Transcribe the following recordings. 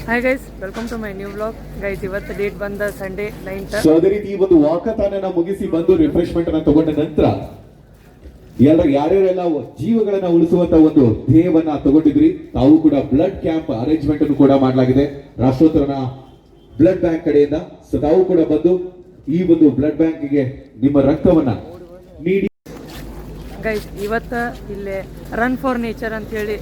Hi guys, welcome to my new vlog. Guys, ಇವತ್ತು date ಬಂದ Sunday 9th. So ಅದೇ ರೀತಿ ಈ ಒಂದು ವಾಕಥಾನನ ಮುಗಿಸಿ ಬಂದು ರಿಫ್ರೆಶ್ಮೆಂಟ್ ಅನ್ನ ತಗೊಂಡ ನಂತರ ಯಾರ್ಯಾರೆಲ್ಲ ಜೀವಗಳನ್ನ ಉಳಿಸುವಂತ ಒಂದು ಧ್ಯೇಯವನ್ನ ತಗೊಂಡಿದ್ರಿ, ತಾವು ಕೂಡ ಬ್ಲಡ್ ಕ್ಯಾಂಪ್ ಅರೇಂಜ್ಮೆಂಟ್ ಅನ್ನು ಕೂಡ ಮಾಡಲಾಗಿದೆ ರಾಷ್ಟ್ರೋತ್ತರನ ಬ್ಲಡ್ ಬ್ಯಾಂಕ್ ಕಡೆಯಿಂದ. ಸೊ ತಾವು ಕೂಡ ಬಂದು ಈ ಒಂದು ಬ್ಲಡ್ ಬ್ಯಾಂಕ್ಗೆ ನಿಮ್ಮ ರಕ್ತವನ್ನ ನೀಡಿ. ಗೈಸ್, ಇವತ್ತು ಇಲ್ಲಿ ರನ್ ಫಾರ್ ನೇಚರ್ ಅಂತೇಳಿ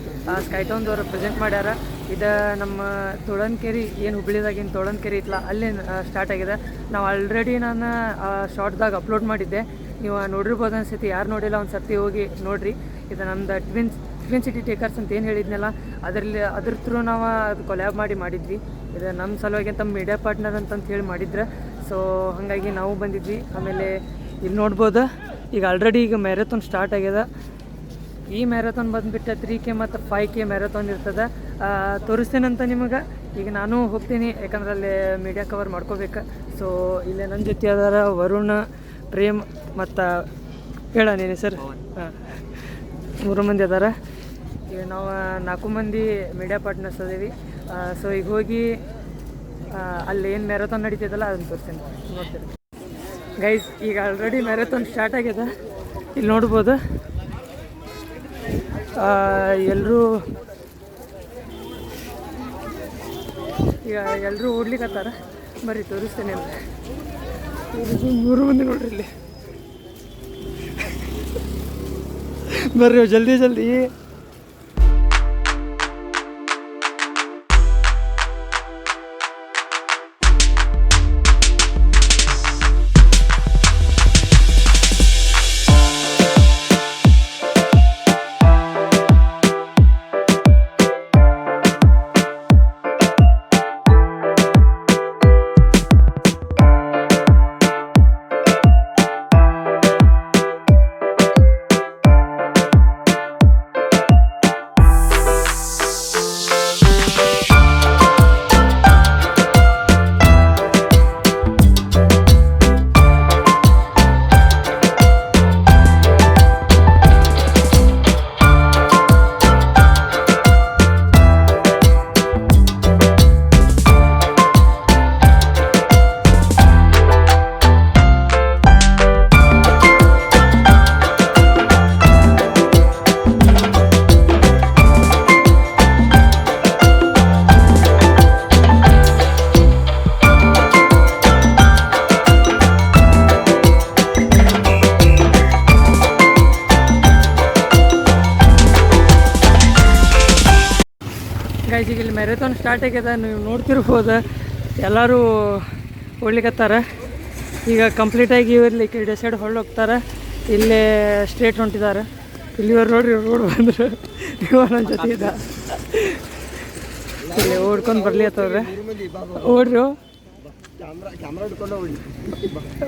ಸ್ಕೈಟೌನ್ದವರು ಪ್ರೆಸೆಂಟ್ ಮಾಡ್ಯಾರ. ಇದು ನಮ್ಮ ತೋಳನ್ಕೆರೆ, ಏನು ಹುಬ್ಳಿದಾಗಿನ ತೋಳನ್ಕೆರೆ ಇತ್ತಲ್ಲ, ಅಲ್ಲೇ ಸ್ಟಾರ್ಟ್ ಆಗಿದೆ. ನಾವು ಆಲ್ರೆಡಿ ನಾನು ಶಾರ್ಟ್ದಾಗ ಅಪ್ಲೋಡ್ ಮಾಡಿದ್ದೆ, ನೀವು ನೋಡಿರ್ಬೋದು ಅನ್ಸತಿ. ಯಾರು ನೋಡಿಲ್ಲ ಒಂದು ಸರ್ತಿ ಹೋಗಿ ನೋಡಿರಿ. ಇದು ನಮ್ದು ಟ್ವಿನ್ ಸಿಟಿ ಟೇಕರ್ಸ್ ಅಂತ ಏನು ಹೇಳಿದ್ನಲ್ಲ, ಅದ್ರ ಥ್ರೂ ನಾವು ಅದು ಕೊಲ್ಯಾಬ್ ಮಾಡಿದ್ವಿ. ಇದು ನಮ್ಮ ಸಲುವಾಗಿ ತಮ್ಮ ಮೀಡಿಯಾ ಪಾರ್ಟ್ನರ್ ಅಂತಂತ ಹೇಳಿ ಮಾಡಿದ್ರೆ. ಸೊ ಹಾಗಾಗಿ ನಾವು ಬಂದಿದ್ವಿ. ಆಮೇಲೆ ಇಲ್ಲಿ ನೋಡ್ಬೋದು, ಈಗ ಆಲ್ರೆಡಿ ಈಗ ಮ್ಯಾರಥಾನ್ ಸ್ಟಾರ್ಟ್ ಆಗ್ಯದ. ಈ ಮ್ಯಾರಥಾನ್ ಬಂದುಬಿಟ್ಟು 3K ಮತ್ತು 5K ಮ್ಯಾರಥಾನ್ ಇರ್ತದೆ. ತೋರಿಸ್ತೇನಂತ ನಿಮಗೆ. ಈಗ ನಾನು ಹೋಗ್ತೀನಿ, ಯಾಕಂದ್ರೆ ಅಲ್ಲಿ ಮೀಡಿಯಾ ಕವರ್ ಮಾಡ್ಕೋಬೇಕು. ಸೊ ಇಲ್ಲೇ ನನ್ನ ಜೊತೆ ಅದಾರ ವರುಣ್, ಪ್ರೇಮ್ ಮತ್ತು ಹೇಳ ನೀನು ಸರ್. ಹಾಂ, 3 ಮಂದಿ ಅದಾರ. ಈಗ ನಾವು 4 ಮಂದಿ ಮೀಡಿಯಾ ಪಾರ್ಟ್ನರ್ಸ್ ಅದೇವಿ. ಸೊ ಈಗ ಹೋಗಿ ಅಲ್ಲಿ ಏನು ಮ್ಯಾರಥಾನ್ ನಡೀತಿದ್ದಲ್ಲ ಅದನ್ನು ತೋರಿಸ್ತೀನಿ, ನೋಡ್ತೀನಿ. ಗೈಸ್, ಈಗ ಆಲ್ರೆಡಿ ಮ್ಯಾರಥಾನ್ ಸ್ಟಾರ್ಟ್ ಆಗ್ಯದ. ಇಲ್ಲಿ ನೋಡ್ಬೋದು ಎಲ್ಲರೂ ಓಡ್ಲಿಕ್ಕತ್ತಾರ. ಬರ್ರಿ ತೋರಿಸ್ತೇನೆ ಅಂತ. 3 ಮಂದಿ ನೋಡ್ರಿ ಇಲ್ಲಿ. ಬರ್ರಿ ಜಲ್ದಿ. ಗೈಸ್, ಈಗ ಇಲ್ಲಿ ಮ್ಯಾರಥಾನ್ ಸ್ಟಾರ್ಟ್ ಆಗ್ಯದ. ನೀವು ನೋಡ್ತಿರ್ಬೋದು, ಎಲ್ಲರೂ ಓಡ್ಲಿಕ್ಕತ್ತಾರ. ಈಗ ಕಂಪ್ಲೀಟಾಗಿ ಇವ್ರಲ್ಲಿ ಈ ಕಡೆ ಸೈಡ್ ಹೋಗ್ತಾರೆ. ಇಲ್ಲೇ ಸ್ಟ್ರೇಟ್ ಹೊಂಟಿದ್ದಾರೆ. ಇಲ್ಲಿವ್ರು ನೋಡ್ರಿ, ರೋಡ್ ಬಂದರು. ಇವ ನನ್ನ ಜೊತೆ ಇದ್ದ. ಇಲ್ಲಿ ಓಡ್ಕೊಂಡು ಬರ್ಲಿತ್ತವ್ರೆ. ಓಡ್ರಿ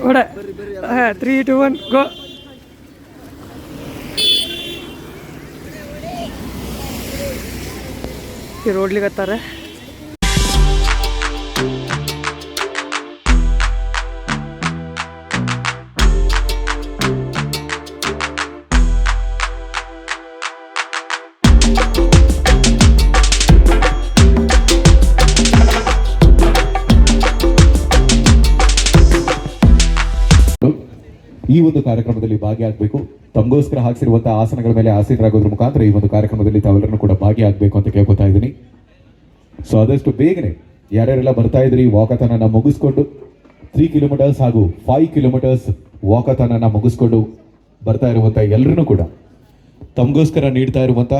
ಓಡ. ಹಾಂ, 3, 2, 1 ಗೋ. ಓಡ್ಲಿಕ್ಕತ್ತಾರೆ. ಈ ಒಂದು ಕಾರ್ಯಕ್ರಮದಲ್ಲಿ ಭಾಗಿಯಾಗಬೇಕು. ತಮಗೋಸ್ಕರ ಹಾಕಿಸಿರುವಂತಹ ಆಸನಗಳ ಮೇಲೆ ಆಸೀನರಾಗೋದ್ರ ಮುಖಾಂತರ ಈ ಒಂದು ಕಾರ್ಯಕ್ರಮದಲ್ಲಿ ತಾವೆಲ್ಲರನ್ನು ಕೂಡ ಭಾಗಿಯಾಗಬೇಕು ಅಂತ ಕೇಳ್ಕೊತಾ ಇದ್ದೀನಿ. ಸೊ ಆದಷ್ಟು ಬೇಗನೆ ಯಾರ್ಯಾರೆಲ್ಲ ಬರ್ತಾ ಇದ್ರಿ, ವಾಕಥಾನನ ಮುಗಿಸ್ಕೊಂಡು 3 ಕಿಲೋಮೀಟರ್ಸ್ ಹಾಗೂ 5 ಕಿಲೋಮೀಟರ್ಸ್ ವಾಕಥಾನನ ಮುಗಿಸ್ಕೊಂಡು ಬರ್ತಾ ಇರುವಂತ ಎಲ್ಲರನ್ನೂ ಕೂಡ ತಮಗೋಸ್ಕರ ನೀಡ್ತಾ ಇರುವಂತ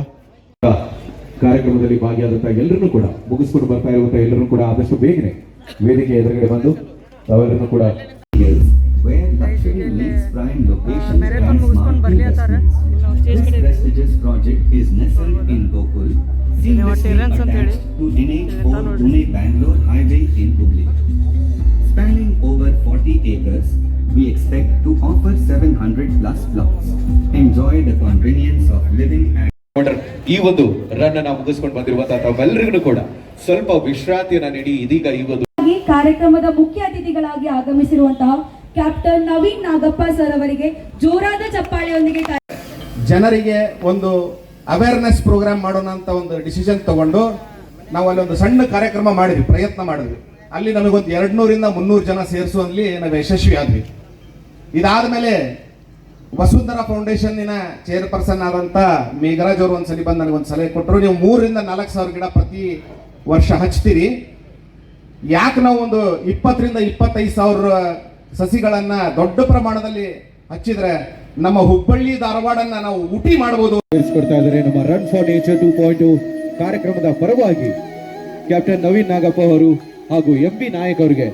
ಕಾರ್ಯಕ್ರಮದಲ್ಲಿ ಭಾಗಿಯಾದಂತ ಎಲ್ಲರನ್ನೂ ಕೂಡ ಮುಗಿಸ್ಕೊಂಡು ಬರ್ತಾ ಇರುವಂತ ಎಲ್ಲರನ್ನೂ ಕೂಡ ಆದಷ್ಟು ಬೇಗನೆ ವೇದಿಕೆ ಎದುರುಗಡೆ ಬಂದು ತಾವೆಲ್ಲರನ್ನೂ ಕೂಡ where luxury meets prime locations and smart investments. This prestigious project is nestled in Gokul, seamlessly attached to NH4 Pune-Bangalore highway in Hubli. Spanning over 40 acres, we expect to offer 700 plus plots. Enjoy the convenience of living and ಈ ಒಂದು run ಅನ್ನ ಮುಗಿಸ್ಕೊಂಡು ಬಂದಿರುವಂತಹ ತಾವೆಲ್ಲರಿಗೂ ಕೂಡ ಸ್ವಲ್ಪ ವಿಶ್ರಾಂತಿಯನ್ನ ನೀಡಿ ಇದೀಗ ಈ ಒಂದು ಕಾರ್ಯಕ್ರಮದ ಮುಖ್ಯ ಅತಿಥಿಗಳಾಗಿ ಆಗಮಿಸಿರುವಂತಹ ಕ್ಯಾಪ್ಟನ್ ನವೀನ್ ನಾಗಪ್ಪ ಸರ್ ಅವರಿಗೆ ಜೋರಾದ ಚಪ್ಪಾಳೆಯೊಂದಿಗೆ ಜನರಿಗೆ ಒಂದು ಅವೇರ್ನೆಸ್ ಪ್ರೋಗ್ರಾಮ್ ಮಾಡೋಣ ಅಂತ ಒಂದು ಡಿಸಿಷನ್ ತಗೊಂಡು ನಾವು ಅಲ್ಲಿ ಒಂದು ಸಣ್ಣ ಕಾರ್ಯಕ್ರಮ ಮಾಡಿದ್ವಿ, ಪ್ರಯತ್ನ ಮಾಡಿದ್ವಿ. ಅಲ್ಲಿ ನಮಗೊಂದು 200ರಿಂದ 300 ಜನ ಸೇರಿಸುವಲ್ಲಿ ನಾವು ಯಶಸ್ವಿ ಆದ್ವಿ. ಇದಾದ್ಮೇಲೆ ವಸುಂಧರಾ ಫೌಂಡೇಶನ್ನಿನ ಚೇರ್ಪರ್ಸನ್ ಆದಂತ ಮೇಘರಾಜ್ ಅವರು ಒಂದ್ಸಲಿ ಬಂದು ನನಗೊಂದು ಸಲಹೆ ಕೊಟ್ಟರು, ನೀವು 3,000 ರಿಂದ 4,000 ಗಿಡ ಪ್ರತಿ ವರ್ಷ ಹಚ್ತೀರಿ, ಯಾಕೆ ನಾವು ಒಂದು 20,000 ರಿಂದ 25,000 ಸಸಿಗಳನ್ನ ದೊಡ್ಡ ಪ್ರಮಾಣದಲ್ಲಿ ಹಚ್ಚಿದ್ರೆ ನಮ್ಮ ಹುಬ್ಬಳ್ಳಿ ಧಾರವಾಡನ್ನ ನಾವು ಊಟಿ ಮಾಡಬಹುದು. ಕೊಡ್ತಾ ಇದ್ದಾರೆ ನಮ್ಮ ರನ್ ಫಾರ್ ನೇಚರ್ 2.0 ಕಾರ್ಯಕ್ರಮದ ಪರವಾಗಿ ಕ್ಯಾಪ್ಟನ್ ನವೀನ್ ನಾಗಪ್ಪ ಅವರು ಹಾಗೂ MB ನಾಯಕ್ ಅವರಿಗೆ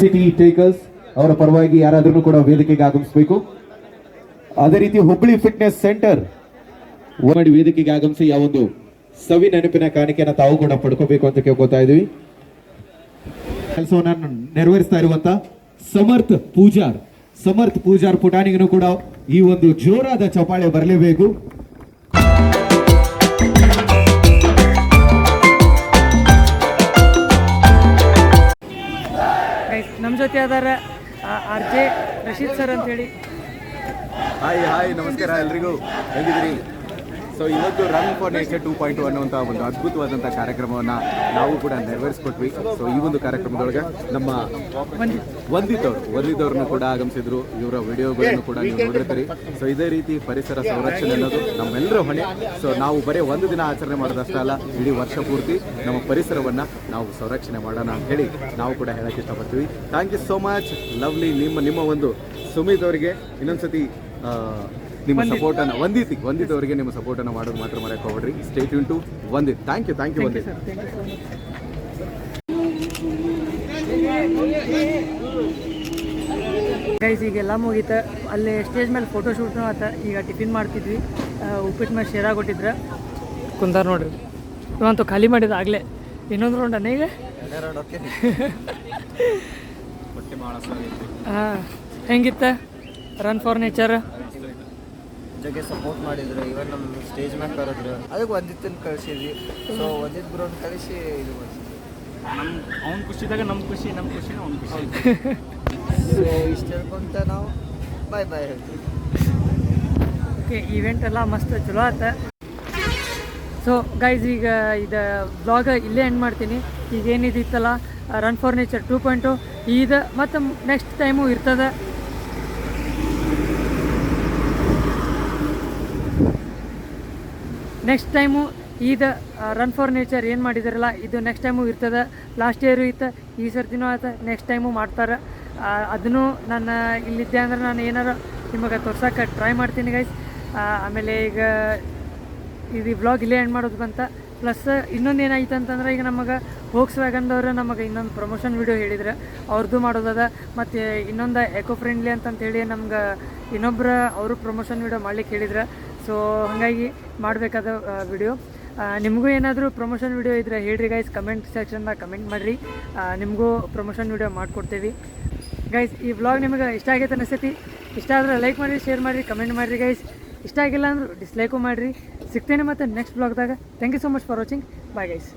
ಸಿಟಿ ಟೇಕರ್ಸ್ ಅವರ ಪರವಾಗಿ ಯಾರಾದ್ರೂ ಕೂಡ ವೇದಿಕೆಗೆ ಆಗಮಿಸಬೇಕು. ಅದೇ ರೀತಿ ಹುಬ್ಬಳ್ಳಿ ಫಿಟ್ನೆಸ್ ಸೆಂಟರ್ ಮಾಡಿ ವೇದಿಕೆಗೆ ಆಗಮಿಸಿ ಯಾವೊಂದು ಸವಿ ನೆನಪಿನ ಕಾಣಿಕೆಯನ್ನು ತಾವು ಕೂಡ ಪಡ್ಕೋಬೇಕು ಅಂತ ಕೇಳ್ಕೊತಾ ಇದೀವಿ. ಕೆಲಸವನ್ನ ನೆರವೇರಿಸ್ತಾ ಇರುವಂತ ಸಮರ್ಥ್ ಪೂಜಾರ್ ಪುಟಾಣಿಗೂ ಕೂಡ ಈ ಒಂದು ಜೋರಾದ ಚಪ್ಪಾಳೆ ಬರಲೇಬೇಕು. ನಮ್ಮ ಜೊತೆ ಅದಾರ RJ ರಶೀದ್ ಸರ್ ಅಂತೇಳಿ. ಹಾಯ್ ನಮಸ್ಕಾರ ಎಲ್ರಿಗೂ, ಹೇಗಿದ್ದೀರಿ? ಸೊ ಇವತ್ತು ರನ್ ಫಾರ್ ನೇಚರ್ 2.0 ಅನ್ನುವಂಥ ಒಂದು ಅದ್ಭುತವಾದಂಥ ಕಾರ್ಯಕ್ರಮವನ್ನು ನಾವು ಕೂಡ ನೆರವೇರಿಸ್ಕೊಟ್ವಿ. ಸೊ ಈ ಒಂದು ಕಾರ್ಯಕ್ರಮದೊಳಗೆ ನಮ್ಮ ವಂದಿತವ್ರನ್ನು ಕೂಡ ಆಗಮಿಸಿದ್ರು. ಇವರ ವಿಡಿಯೋಗಳನ್ನು ಕೂಡ ನೀವು ನೋಡಿರ್ತೀರಿ. ಸೊ ಇದೇ ರೀತಿ ಪರಿಸರ ಸಂರಕ್ಷಣೆ ಅನ್ನೋದು ನಮ್ಮೆಲ್ಲರ ಹೊಣೆ. ಸೊ ನಾವು ಬರೀ ಒಂದು ದಿನ ಆಚರಣೆ ಮಾಡೋದಷ್ಟೇ ಅಲ್ಲ, ಇಡೀ ವರ್ಷ ಪೂರ್ತಿ ನಮ್ಮ ಪರಿಸರವನ್ನು ನಾವು ಸಂರಕ್ಷಣೆ ಮಾಡೋಣ ಅಂತ ಹೇಳಿ ನಾವು ಕೂಡ ಹೇಳಕ್ಕೆ ಇಷ್ಟಪಡ್ತೀವಿ. Thank you so much lovely. ನಿಮ್ಮ ಒಂದು ಸುಮಿತ್ ಅವರಿಗೆ ಇನ್ನೊಂದ್ಸತಿ ನಿಮ್ಮ ಸಪೋರ್ಟನ್ನು ವಂದಿತವರಿಗೆ ನಿಮ್ಮ ಸಪೋರ್ಟನ್ನು ಮಾಡೋದು ಮಾತ್ರ ಮರೆಯಕ್ಕೆ ಹೋಗ್ಬೇಡ್ರಿ. Stay tune to Vandith. Thank you Vandith. Guys ಈಗೆಲ್ಲ ಮುಗೀತ, ಅಲ್ಲಿ ಸ್ಟೇಜ್ ಮೇಲೆ ಫೋಟೋ ಶೂಟ್ನು ಆತ. ಈಗ ಟಿಫಿನ್ ಮಾಡ್ತಿದ್ವಿ, ಉಪ್ಪಿಟ್ಟು ಮೇಲೆ ಶೇರ ಕೊಟ್ಟಿದ್ರ ಕುಂದಾರ ನೋಡ್ರಿ. ಇವಂತೂ ಖಾಲಿ ಮಾಡಿದ ಆಗಲೇ. ಇನ್ನೊಂದು ರೌಂಡ್ ಅನ್ನ ಈಗ. ಹಾಂ, ಹೆಂಗಿತ್ತ ರನ್ ಫಾರ್ ನೇಚರ್? ಜಗ್ಗೆ ಸಪೋರ್ಟ್ ಮಾಡಿದ್ರು. ಇವನ್ ನಮ್ಮ ಸ್ಟೇಜ್ ಮ್ಯಾಗ ಕರೆದ್ರು, ಅದಕ್ಕೆ ಒಂದಿತ್ತನ್ನು ಕಳಿಸಿದ್ವಿ. ಸೊ ಒಂದಿತ್ತು ಗ್ರೌಂಡ್ ಕಳಿಸಿ ಇದು ಅವ್ನ ಖುಷಿದಾಗ ನಮ್ಮ ಖುಷಿ ಅವ್ನ ಖುಷಿ. ಸೊ ಇಷ್ಟು ಹೇಳ್ಕೊಂತ ನಾವು ಬಾಯ್ ಹೇಳ್ತೀವಿ. ಓಕೆ, ಈವೆಂಟ್ ಎಲ್ಲ ಮಸ್ತ್ ಚಲೋ ಆತ. ಸೊ ಗೈಸ್, ಈಗ ಇದು ಬ್ಲಾಗ್ ಇಲ್ಲೇ ಎಂಡ್ ಮಾಡ್ತೀನಿ. ಈಗ ಏನಿದಿತ್ತಲ್ಲ ರನ್ ಫಾರ್ ನೇಚರ್ 2.0 ಇದು ಮತ್ತು ನೆಕ್ಸ್ಟ್ ಟೈಮು ಇರ್ತದೆ. ನೆಕ್ಸ್ಟ್ ಟೈಮು ಇದು ರನ್ ಫಾರ್ ನೇಚರ್ ಏನು ಮಾಡಿದಾರಲ್ಲ ಇದು ನೆಕ್ಸ್ಟ್ ಟೈಮು ಇರ್ತದೆ. ಲಾಸ್ಟ್ ಇಯರು ಇತ್ತು, ಈ ಸರ್ತಿನೂ ಆಯ್ತು, ನೆಕ್ಸ್ಟ್ ಟೈಮು ಮಾಡ್ತಾರೆ. ಅದನ್ನು ನಾನು ಇಲ್ಲಿದ್ದೆ ಅಂದ್ರೆ ನಾನು ಏನಾರು ನಿಮಗೆ ತೋರ್ಸೋಕೆ ಟ್ರೈ ಮಾಡ್ತೀನಿ ಗೈಸ್. ಆಮೇಲೆ ಈಗ ಇದು ವ್ಲಾಗ್ ಇಲ್ಲೇ ಎಂಡ್ ಮಾಡೋದು ಬಂತ. ಪ್ಲಸ್ ಇನ್ನೊಂದು ಏನಾಯ್ತು ಅಂತಂದ್ರೆ, ಈಗ ನಮಗೆ ಹೋಕ್ಸ್ ವ್ಯಾಗನ್ದವ್ರು ನಮಗೆ ಇನ್ನೊಂದು ಪ್ರಮೋಷನ್ ವಿಡಿಯೋ ಹೇಳಿದ್ರೆ ಅವ್ರದ್ದು ಮಾಡೋದದ. ಮತ್ತು ಇನ್ನೊಂದು ಎಕೋ ಫ್ರೆಂಡ್ಲಿ ಅಂತಂತೇಳಿ ನಮ್ಗೆ ಇನ್ನೊಬ್ಬರು ಅವರು ಪ್ರಮೋಷನ್ ವಿಡಿಯೋ ಮಾಡ್ಲಿಕ್ಕೆ ಹೇಳಿದ್ರೆ. ಸೊ ಹಾಗಾಗಿ ಮಾಡಬೇಕಾದ ವಿಡಿಯೋ. ನಿಮಗೂ ಏನಾದರೂ ಪ್ರಮೋಷನ್ ವಿಡಿಯೋ ಇದ್ದರೆ ಹೇಳ್ರಿ ಗೈಸ್, ಕಮೆಂಟ್ ಸೆಕ್ಷನ್ದಾಗ ಕಮೆಂಟ್ ಮಾಡಿರಿ. ನಿಮಗೂ ಪ್ರಮೋಷನ್ ವಿಡಿಯೋ ಮಾಡಿಕೊಡ್ತೀವಿ ಗೈಸ್. ಈ ವ್ಲಾಗ್ ನಿಮಗೆ ಇಷ್ಟ ಆಗೈತೆ ಅನಿಸ್ತೈತಿ. ಇಷ್ಟ ಆದರೆ ಲೈಕ್ ಮಾಡಿರಿ, ಶೇರ್ ಮಾಡಿರಿ, ಕಮೆಂಟ್ ಮಾಡಿರಿ ಗೈಸ್. ಇಷ್ಟ ಆಗಿಲ್ಲ ಅಂದ್ರೆ ಡಿಸ್ಲೈಕು ಮಾಡಿರಿ. ಸಿಗ್ತೇನೆ ಮತ್ತು ನೆಕ್ಸ್ಟ್ ವ್ಲಾಗ್ದಾಗ. Thank you so much for watching. Bye guys.